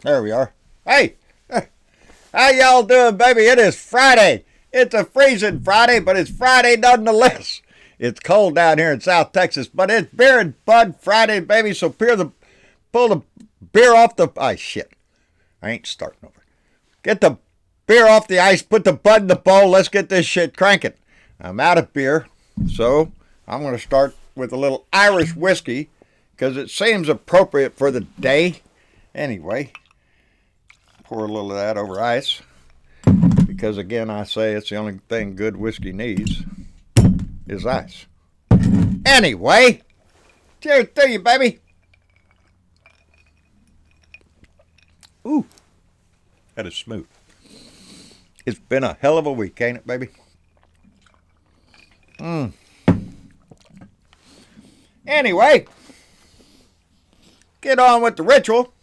There we are. Hey, how y'all doing, baby? It is Friday. It's a freezing Friday, but it's Friday nonetheless. It's cold down here in South Texas, but it's beer and bud Friday, baby. So pull the beer off the. Shit. I ain't starting over. Get the beer off the ice. Put the bud in the bowl. Let's get this shit cranking. I'm out of beer, so I'm going to start with a little Irish whiskey because it seems appropriate for the day. Anyway, pour a little of that over ice because, again, I say it's the only thing good whiskey needs is ice. Anyway, cheers to you, baby. Ooh, that is smooth. It's been a hell of a week, ain't it, baby? Anyway, get on with the ritual.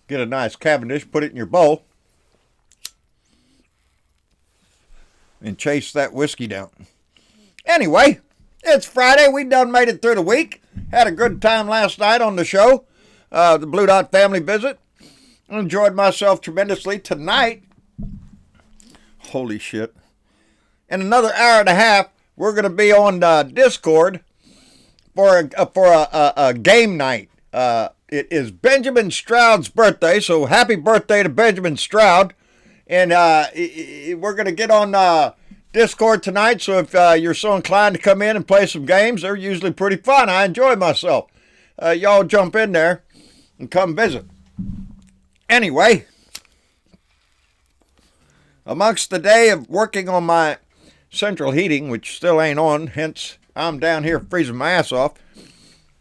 Get a nice Cavendish, put it in your bowl, and chase that whiskey down. Anyway, it's Friday. We done made it through the week. Had a good time last night on the show, the Blue Dot family visit. Enjoyed myself tremendously. Tonight, holy shit, in another hour and a half, we're going to be on Discord for a game night. It is Benjamin Stroud's birthday, so happy birthday to Benjamin Stroud. And we're going to get on Discord tonight, so if you're so inclined to come in and play some games, they're usually pretty fun. I enjoy myself. Y'all jump in there and come visit. Anyway, amongst the day of working on my central heating, which still ain't on, hence I'm down here freezing my ass off.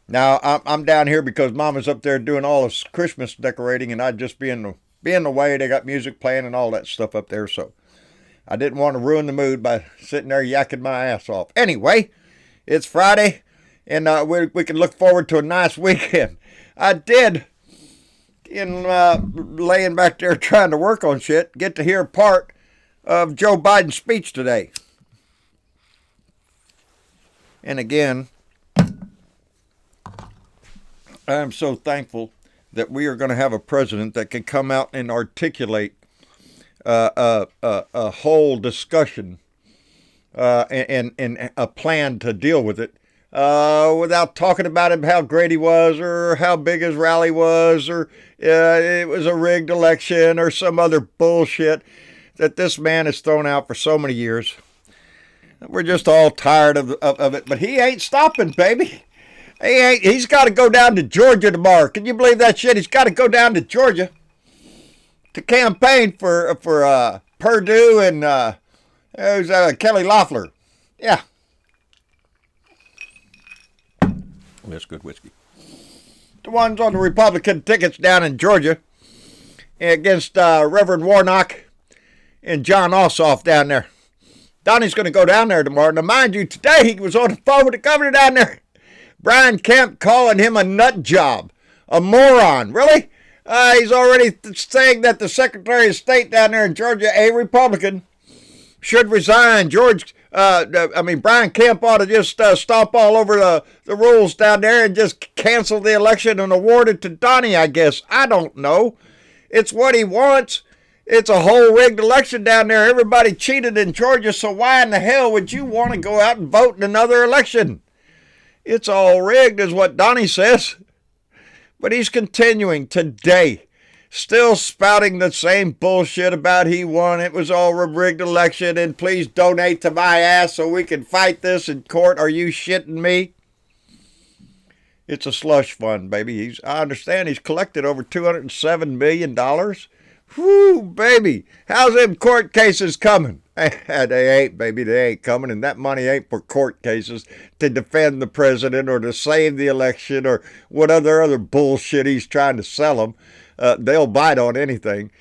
Now, I'm down here because Mama's up there doing all this Christmas decorating, and I'd just be in the way. They got music playing and all that stuff up there, so I didn't want to ruin the mood by sitting there yakking my ass off. Anyway, it's Friday, and we can look forward to a nice weekend. I did, in laying back there trying to work on shit, get to hear part of Joe Biden's speech today. And again, I'm so thankful that we are going to have a president that can come out and articulate a whole discussion and a plan to deal with it without talking about him, how great he was or how big his rally was or it was a rigged election or some other bullshit that this man has thrown out for so many years. We're just all tired of it, but he ain't stopping, baby. He's got to go down to Georgia tomorrow. Can you believe that shit? He's got to go down to Georgia to campaign for Perdue and Kelly Loeffler. Yeah. Well, that's good whiskey. The ones on the Republican tickets down in Georgia against Reverend Warnock and John Ossoff down there. Donnie's going to go down there tomorrow. Now, mind you, today he was on the phone with the governor down there. Brian Kemp calling him a nut job, a moron. Really? He's already saying that the Secretary of State down there in Georgia, a Republican, should resign. Brian Kemp ought to just stomp all over the rules down there and just cancel the election and award it to Donnie, I guess. I don't know. It's what he wants. It's a whole rigged election down there. Everybody cheated in Georgia, so why in the hell would you want to go out and vote in another election? It's all rigged is what Donnie says. But he's continuing today, still spouting the same bullshit about he won. It was all a rigged election and please donate to my ass so we can fight this in court. Are you shitting me? It's a slush fund, baby. I understand he's collected over $207 million. Whoo, baby. How's them court cases coming? They ain't, baby. They ain't coming. And that money ain't for court cases to defend the president or to save the election or what other bullshit he's trying to sell them. They'll bite on anything.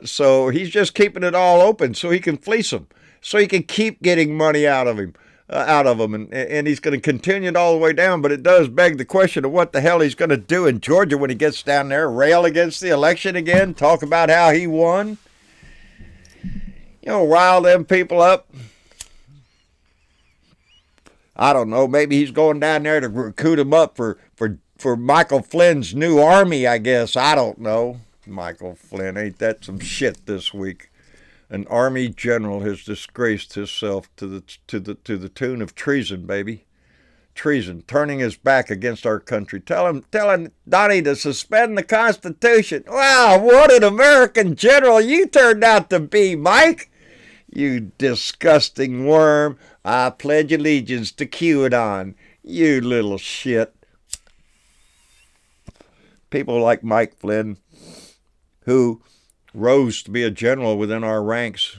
So he's just keeping it all open so he can fleece them. So he can keep getting money out of him. And he's going to continue it all the way down. But it does beg the question of what the hell he's going to do in Georgia when he gets down there, rail against the election again, talk about how he won. You know, rile them people up. I don't know. Maybe he's going down there to recruit him up for Michael Flynn's new army, I guess. I don't know. Michael Flynn, ain't that some shit this week? An army general has disgraced himself to the tune of treason, baby. Treason, turning his back against our country, telling Donnie to suspend the Constitution. Wow, what an American general you turned out to be, Mike. You disgusting worm. I pledge allegiance to QAnon. You little shit. People like Mike Flynn, who rose to be a general within our ranks,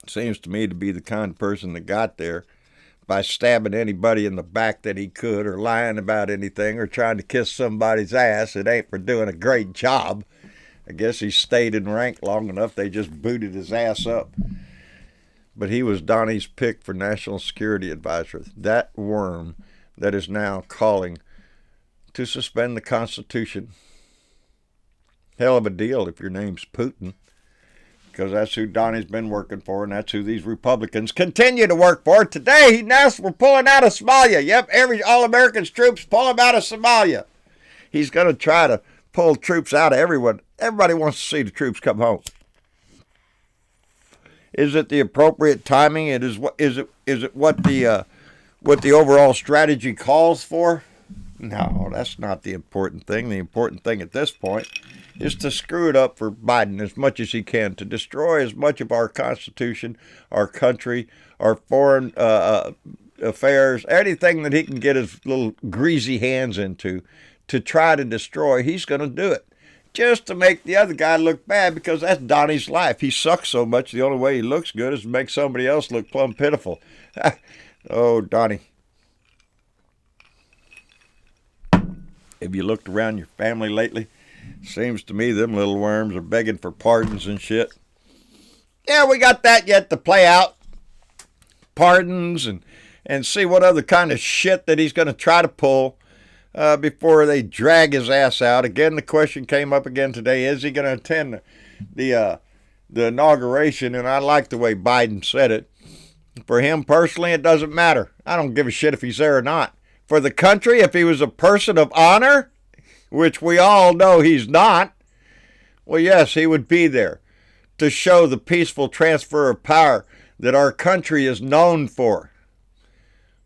seems to me to be the kind of person that got there by stabbing anybody in the back that he could, or lying about anything, or trying to kiss somebody's ass. It ain't for doing a great job. I guess he stayed in rank long enough, they just booted his ass up. But he was Donnie's pick for National Security Advisor. That worm that is now calling to suspend the Constitution. Hell of a deal if your name's Putin, because that's who Donnie's been working for, and that's who these Republicans continue to work for. Today, he announced we're pulling out of Somalia. Yep, all Americans troops, pull them out of Somalia. He's going to try to pull troops out of everyone. Everybody wants to see the troops come home. Is it the appropriate timing? Is it what the overall strategy calls for? No, that's not the important thing. The important thing at this point is to screw it up for Biden as much as he can, to destroy as much of our Constitution, our country, our foreign affairs, anything that he can get his little greasy hands into to try to destroy. He's going to do it just to make the other guy look bad, because that's Donnie's life. He sucks so much, the only way he looks good is to make somebody else look plumb pitiful. Oh, Donnie. Have you looked around your family lately? Seems to me them little worms are begging for pardons and shit. Yeah, we got that yet to play out. Pardons and see what other kind of shit that he's going to try to pull before they drag his ass out. Again, the question came up again today. Is he going to attend the inauguration? And I like the way Biden said it. For him personally, it doesn't matter. I don't give a shit if he's there or not. For the country, if he was a person of honor, which we all know he's not, well, yes, he would be there to show the peaceful transfer of power that our country is known for.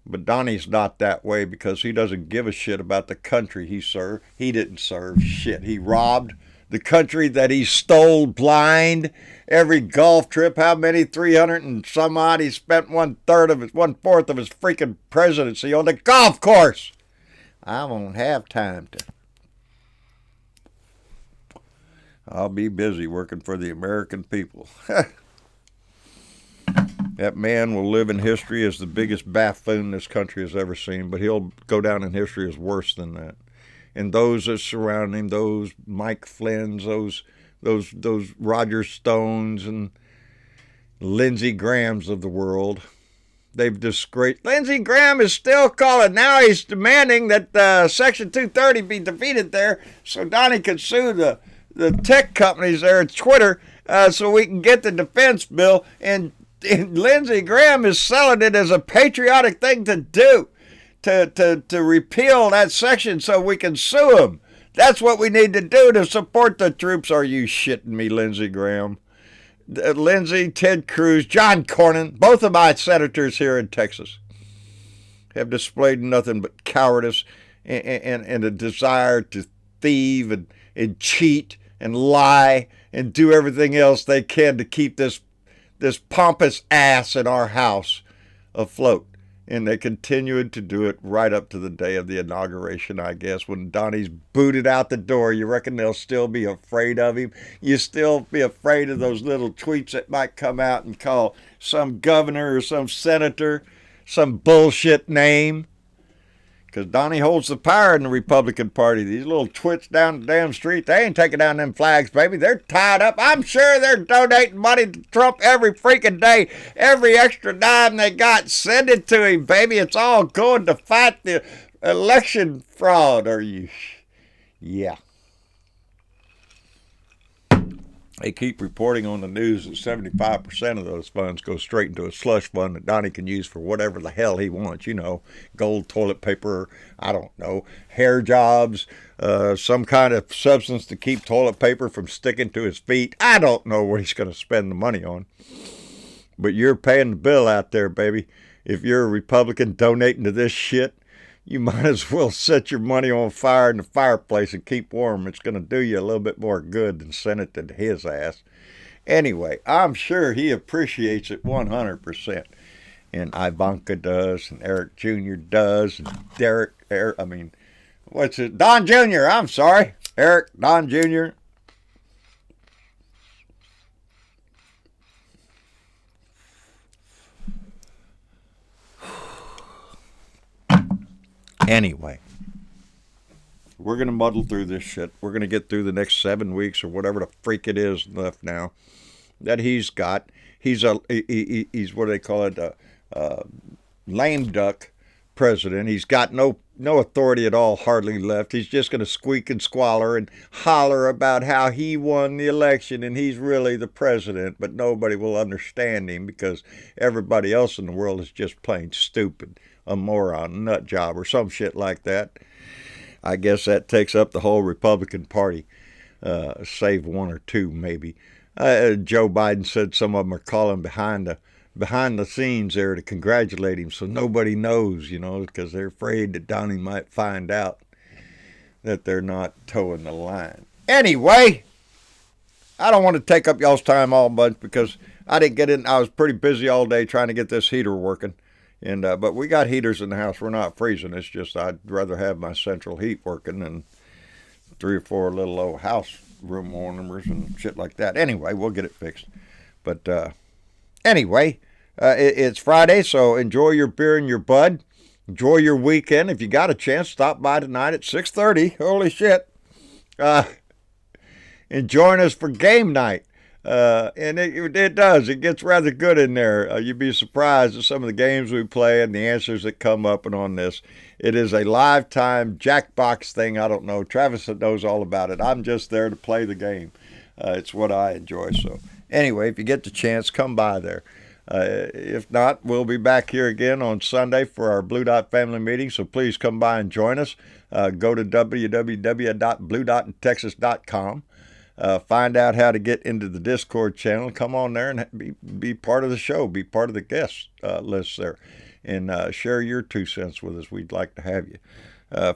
But Donnie's not that way, because he doesn't give a shit about the country he served. He didn't serve shit. He robbed the country that he stole blind. Every golf trip, how many? 300 and some odd. He spent 1/4 of his freaking presidency on the golf course. I won't have time to. I'll be busy working for the American people. That man will live in history as the biggest buffoon this country has ever seen, but he'll go down in history as worse than that. And those that surround him, those Mike Flynn's, those Roger Stones and Lindsey Grahams of the world, they've disgraced. Lindsey Graham is still calling. Now he's demanding that Section 230 be defeated there, so Donnie can sue the tech companies there at Twitter, so we can get the defense bill. And Lindsey Graham is selling it as a patriotic thing to do, to repeal that section so we can sue him. That's what we need to do to support the troops. Are you shitting me, Lindsey Graham? Lindsey, Ted Cruz, John Cornyn, both of my senators here in Texas, have displayed nothing but cowardice and a desire to thieve and cheat and lie and do everything else they can to keep this pompous ass in our house afloat. And they continued to do it right up to the day of the inauguration, I guess. When Donnie's booted out the door, you reckon they'll still be afraid of him? You still be afraid of those little tweets that might come out and call some governor or some senator some bullshit name? Because Donnie holds the power in the Republican Party. These little twits down the damn street, they ain't taking down them flags, baby. They're tied up. I'm sure they're donating money to Trump every freaking day. Every extra dime they got, send it to him, baby. It's all going to fight the election fraud. Yeah. They keep reporting on the news that 75% of those funds go straight into a slush fund that Donnie can use for whatever the hell he wants. You know, gold toilet paper, I don't know, hair jobs, some kind of substance to keep toilet paper from sticking to his feet. I don't know what he's going to spend the money on. But you're paying the bill out there, baby. If you're a Republican donating to this shit, you might as well set your money on fire in the fireplace and keep warm. It's going to do you a little bit more good than send it to his ass. Anyway, I'm sure he appreciates it 100%. And Ivanka does, and Eric Jr. does, and Don Jr., I'm sorry. Eric, Don Jr. Anyway, we're going to muddle through this shit. We're going to get through the next 7 weeks or whatever the freak it is left now that he's got. He's what do they call it, a lame duck president. He's got no authority at all, hardly left. He's just going to squeak and squalor and holler about how he won the election and he's really the president, but nobody will understand him because everybody else in the world is just plain stupid. A moron, a nut job, or some shit like that. I guess that takes up the whole Republican Party, save one or two maybe. Joe Biden said some of them are calling behind the scenes there to congratulate him, so nobody knows, because they're afraid that Donnie might find out that they're not towing the line. Anyway, I don't want to take up y'all's time all bunch because I didn't get in. I was pretty busy all day trying to get this heater working. But we got heaters in the house. We're not freezing. It's just I'd rather have my central heat working than 3 or 4 little old house room warmers and shit like that. Anyway, we'll get it fixed. But anyway, it's Friday, so enjoy your beer and your bud. Enjoy your weekend. If you got a chance, stop by tonight at 6:30. Holy shit. And join us for game night. And it does. It gets rather good in there. You'd be surprised at some of the games we play and the answers that come up and on this. It is a lifetime Jackbox thing. I don't know. Travis knows all about it. I'm just there to play the game. It's what I enjoy. So anyway, if you get the chance, come by there. If not, we'll be back here again on Sunday for our Blue Dot family meeting. So please come by and join us. Go to www.bluedotintexas.com. Find out how to get into the Discord channel. Come on there and be part of the show. Be part of the guest list there. And share your 2 cents with us. We'd like to have you.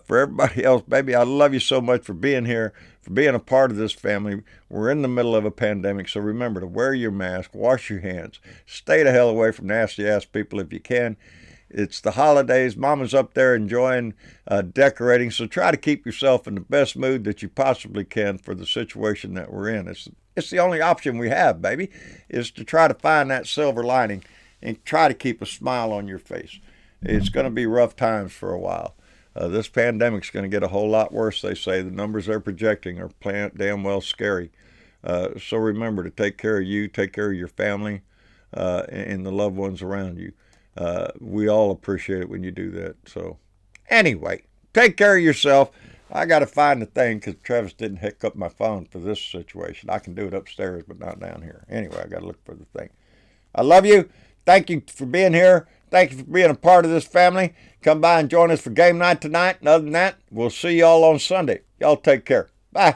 For everybody else, baby, I love you so much for being here, for being a part of this family. We're in the middle of a pandemic, so remember to wear your mask, wash your hands, stay the hell away from nasty-ass people if you can. It's the holidays. Mama's up there enjoying decorating, so try to keep yourself in the best mood that you possibly can for the situation that we're in. It's the only option we have, baby, is to try to find that silver lining and try to keep a smile on your face. It's going to be rough times for a while. This pandemic's going to get a whole lot worse, they say. The numbers they're projecting are damn well scary. So remember to take care of you, take care of your family, and the loved ones around you. We all appreciate it when you do that. So anyway, take care of yourself. I got to find the thing because Travis didn't hook up my phone for this situation. I can do it upstairs, but not down here. Anyway, I got to look for the thing. I love you. Thank you for being here. Thank you for being a part of this family. Come by and join us for game night tonight. And other than that, we'll see y'all on Sunday. Y'all take care. Bye.